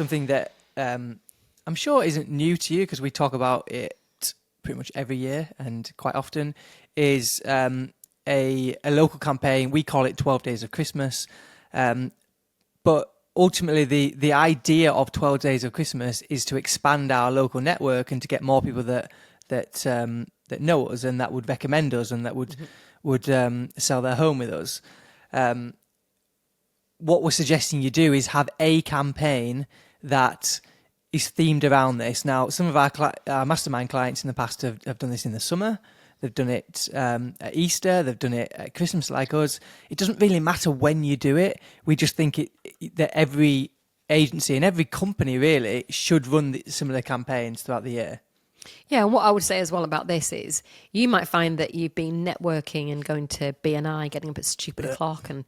something that I'm sure isn't new to you because we talk about it pretty much every year and quite often, is a local campaign. We call it 12 Days of Christmas. But ultimately, the idea of 12 Days of Christmas is to expand our local network and to get more people that know us and that would recommend us and that would sell their home with us. What we're suggesting you do is have a campaign that is themed around this. Now, some of our mastermind clients in the past have done this in the summer. They've done it at Easter. They've done it at Christmas, like us. It doesn't really matter when you do it. We just think that every agency and every company really should run similar campaigns throughout the year. Yeah, and what I would say as well about this is you might find that you've been networking and going to BNI, getting up at stupid o'clock and,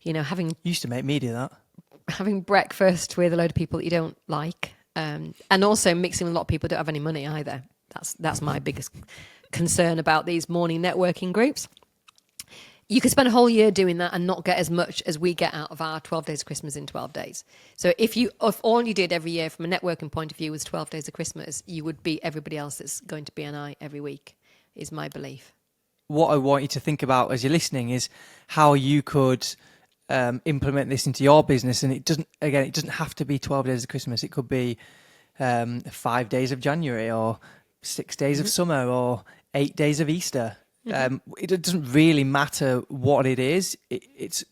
having... Used to make me do that. Having breakfast with a load of people that you don't like. And also mixing with a lot of people who don't have any money either. That's my biggest concern about these morning networking groups. You could spend a whole year doing that and not get as much as we get out of our 12 Days of Christmas in 12 days. So if all you did every year from a networking point of view was 12 Days of Christmas, you would beat everybody else that's going to BNI every week, is my belief. What I want you to think about as you're listening is how you could implement this into your business. And it doesn't have to be 12 Days of Christmas. It could be 5 days of January or 6 days of summer or 8 days of Easter. It doesn't really matter what it is. It's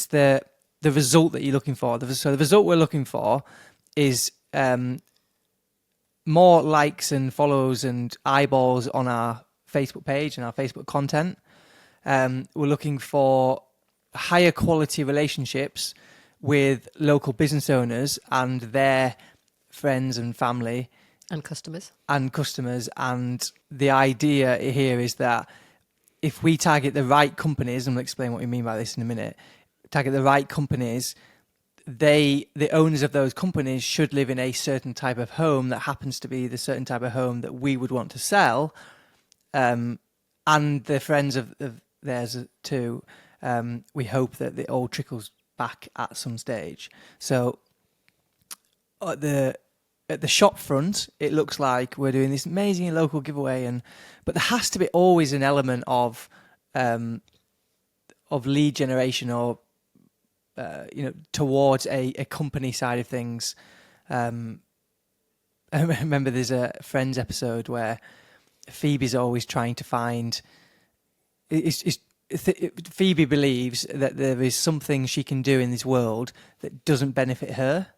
the result that you're looking for. So the result we're looking for is more likes and follows and eyeballs on our Facebook page and our Facebook content. We're looking for higher quality relationships with local business owners and their friends and family. And customers. And the idea here is that if we target the right companies, and we'll explain what we mean by this in a minute, target the right companies, the owners of those companies should live in a certain type of home that happens to be the certain type of home that we would want to sell, and the friends of theirs too. We hope that it all trickles back at some stage. So at the shop front, it looks like we're doing this amazing local giveaway, but there has to be always an element of lead generation or towards a company side of things. I remember there's a Friends episode where Phoebe's always trying to find. Phoebe believes that there is something she can do in this world that doesn't benefit her.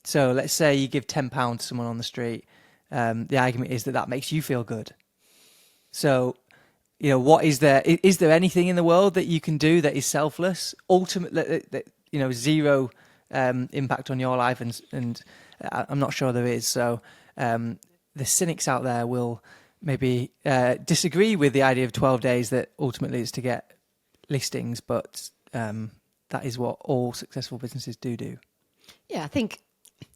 So let's say you give £10 to someone on the street. The argument is that makes you feel good. So, what is there? Is there anything in the world that you can do that is selfless, ultimately, that zero impact on your life? And I'm not sure there is. So the cynics out there will maybe disagree with the idea of 12 days that ultimately is to get listings, but that is what all successful businesses do. Yeah, I think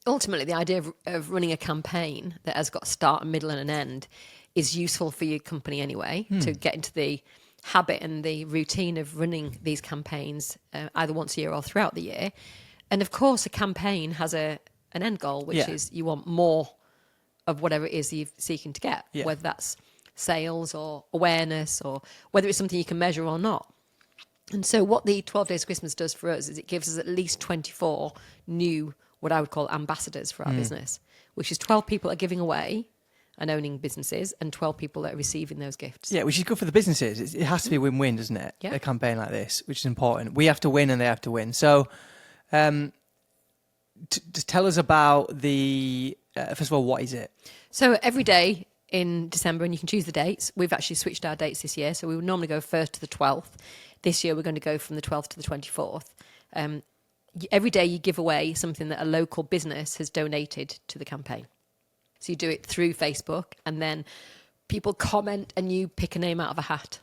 ultimately the idea of running a campaign that has got a start, a middle and an end is useful for your company anyway, to get into the habit and the routine of running these campaigns either once a year or throughout the year. And of course, a campaign has an end goal, which is you want more of whatever it is you're seeking to get, whether that's sales or awareness or whether it's something you can measure or not. And so what the 12 Days of Christmas does for us is it gives us at least 24 new, what I would call ambassadors for our business, which is 12 people are giving away and owning businesses and 12 people that are receiving those gifts. Yeah, which is good for the businesses. It has to be a win-win, doesn't it? Yeah. A campaign like this, which is important. We have to win and they have to win. So to tell us about the, first of all, what is it? So every day in December, and you can choose the dates, we've actually switched our dates this year. So we would normally go 1st to the 12th. This year we're going to go from the 12th to the 24th. Every day you give away something that a local business has donated to the campaign. So you do it through Facebook, and then people comment and you pick a name out of a hat,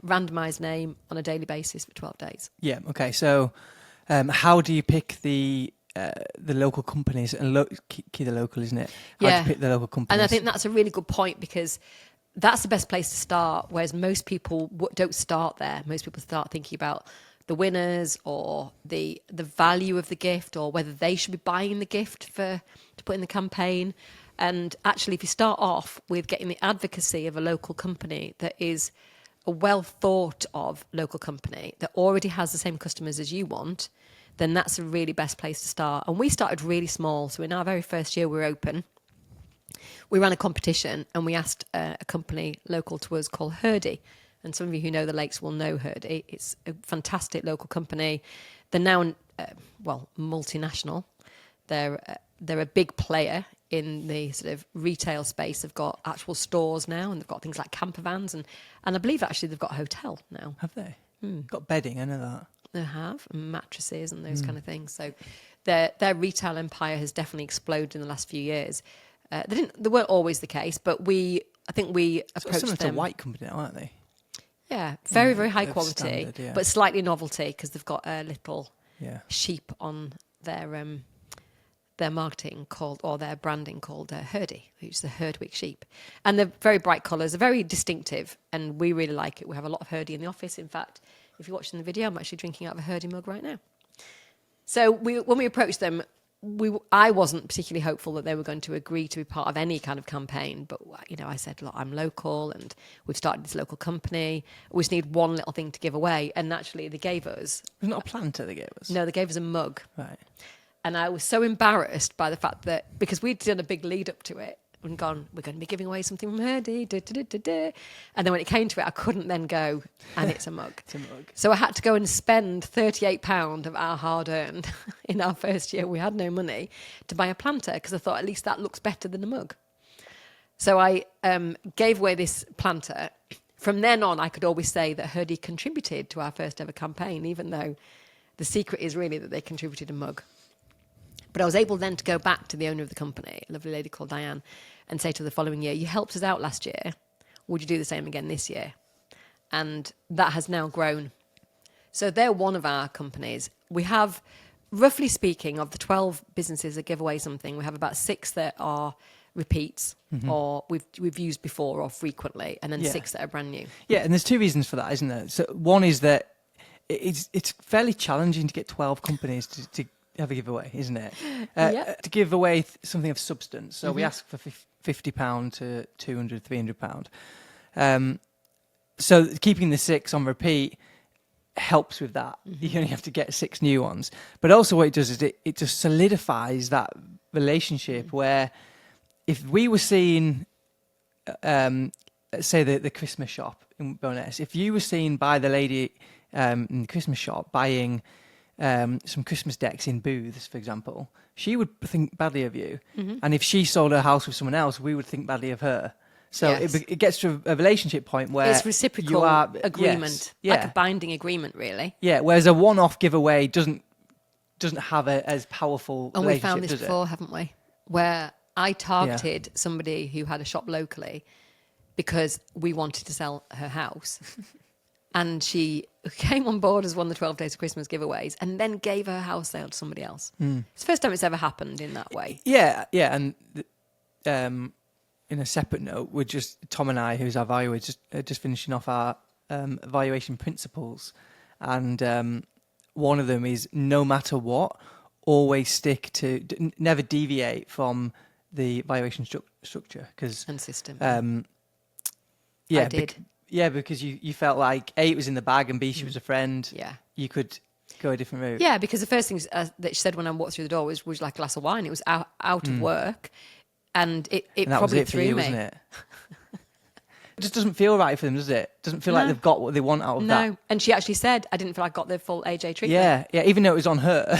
randomised name on a daily basis for 12 days. Yeah, okay. So how do you pick the local companies? And key the local, isn't it? How do you pick the local companies? And I think that's a really good point, because that's the best place to start, whereas most people don't start there. Most people start thinking about the winners or the value of the gift, or whether they should be buying the gift to put in the campaign. And actually, if you start off with getting the advocacy of a local company that is a well thought of local company that already has the same customers as you want, then that's a really best place to start. And we started really small. So in our very first year we were open, we ran a competition and we asked a company local to us called Hurdy. And some of you who know the Lakes will know Hurdy. It's a fantastic local company. They're now, multinational. They're a big player in the sort of retail space. They've got actual stores now, and they've got things like camper vans, and I believe actually they've got a hotel now. Have they? Got bedding, I know that. They have, and mattresses and those kind of things. So their retail empire has definitely exploded in the last few years. They weren't always the case, but I think we approached similar them. to White Company now, aren't they? Yeah, very, very high quality, standard, yeah. but slightly novelty because they've got a little Yeah. sheep on their marketing called, or their branding called Hurdy, which is the Herdwick sheep. And they're very bright colours, they're very distinctive, and we really like it. We have a lot of Hurdy in the office. In fact, if you're watching the video, I'm actually drinking out of a Hurdy mug right now. So when we approached them, I wasn't particularly hopeful that they were going to agree to be part of any kind of campaign. But, I said, look, I'm local and we've started this local company. We just need one little thing to give away. And naturally, they gave us... Was it not a planter they gave us? No, they gave us a mug. Right. And I was so embarrassed by the fact that, because we'd done a big lead up to it and gone, we're going to be giving away something from Hurdy, and then when it came to it, I couldn't then go, and it's a mug. It's a mug. So I had to go and spend £38 of our hard-earned in our first year. We had no money to buy a planter because I thought at least that looks better than a mug. So I gave away this planter. From then on, I could always say that Hurdy contributed to our first ever campaign, even though the secret is really that they contributed a mug. But I was able then to go back to the owner of the company, a lovely lady called Diane, and say to her the following year, you helped us out last year. Would you do the same again this year? And that has now grown. So they're one of our companies. We have, roughly speaking, of the 12 businesses that give away something, we have about 6 that are repeats or we've used before or frequently, and then 6 that are brand new. Yeah, and there's 2 reasons for that, isn't there? So one is that it's fairly challenging to get 12 companies to have a giveaway, isn't it? To give away something of substance. So we ask for £50 to £200, £300. So keeping the 6 on repeat helps with that. You only have to get 6 new ones. But also what it does is it just solidifies that relationship where if we were seeing, let's say the Christmas shop in Bowness, if you were seen by the lady in the Christmas shop buying some Christmas decks in booths, for example, she would think badly of you. And if she sold her house with someone else, we would think badly of her. So it gets to a relationship point where it's reciprocal agreement, like a binding agreement, really. Yeah, whereas a one-off giveaway doesn't have as powerful and relationship, we found this does before, it? haven't we? Where I targeted somebody who had a shop locally because we wanted to sell her house. And she came on board as one of the 12 Days of Christmas giveaways and then gave her house sale to somebody else. It's the first time it's ever happened in that way. Yeah. And in a separate note, Tom and I, who's our valuer, just finishing off our valuation principles. And one of them is no matter what, always stick to, never deviate from the valuation structure. And system. Yeah, I did. Because you felt like A, it was in the bag, and B, she was a friend. Yeah. You could go a different route. Yeah, because the first thing that she said when I walked through the door was like a glass of wine. It was out of work, and it and that probably was it for threw you, me. wasn't it? It just doesn't feel right for them, does it? Doesn't feel like they've got what they want out of that. No, and she actually said, I didn't feel like I got the full AJ treatment. Yeah, even though it was on her.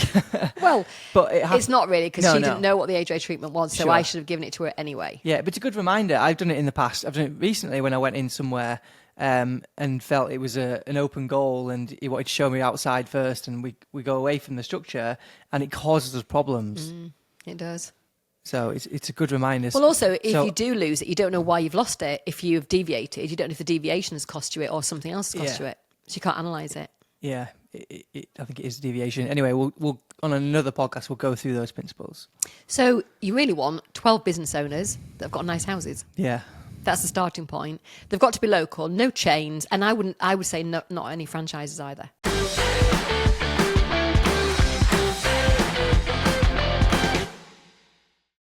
Well, but it's not really, because she didn't know what the AJ treatment was, so Sure. I should have given it to her anyway. Yeah, but it's a good reminder. I've done it in the past. I've done it recently when I went in somewhere and felt it was an open goal, and he wanted to show me outside first, and we go away from the structure, and it causes us problems. It does. So it's a good reminder. Well, also, if you do lose it, you don't know why you've lost it. If you've deviated, you don't know if the deviation has cost you it or something else has cost you it. So you can't analyse it. Yeah, I think it is deviation. Anyway, we'll on another podcast, we'll go through those principles. So you really want 12 business owners that have got nice houses. Yeah. That's the starting point. They've got to be local, no chains, and I would say not any franchises either. Bye.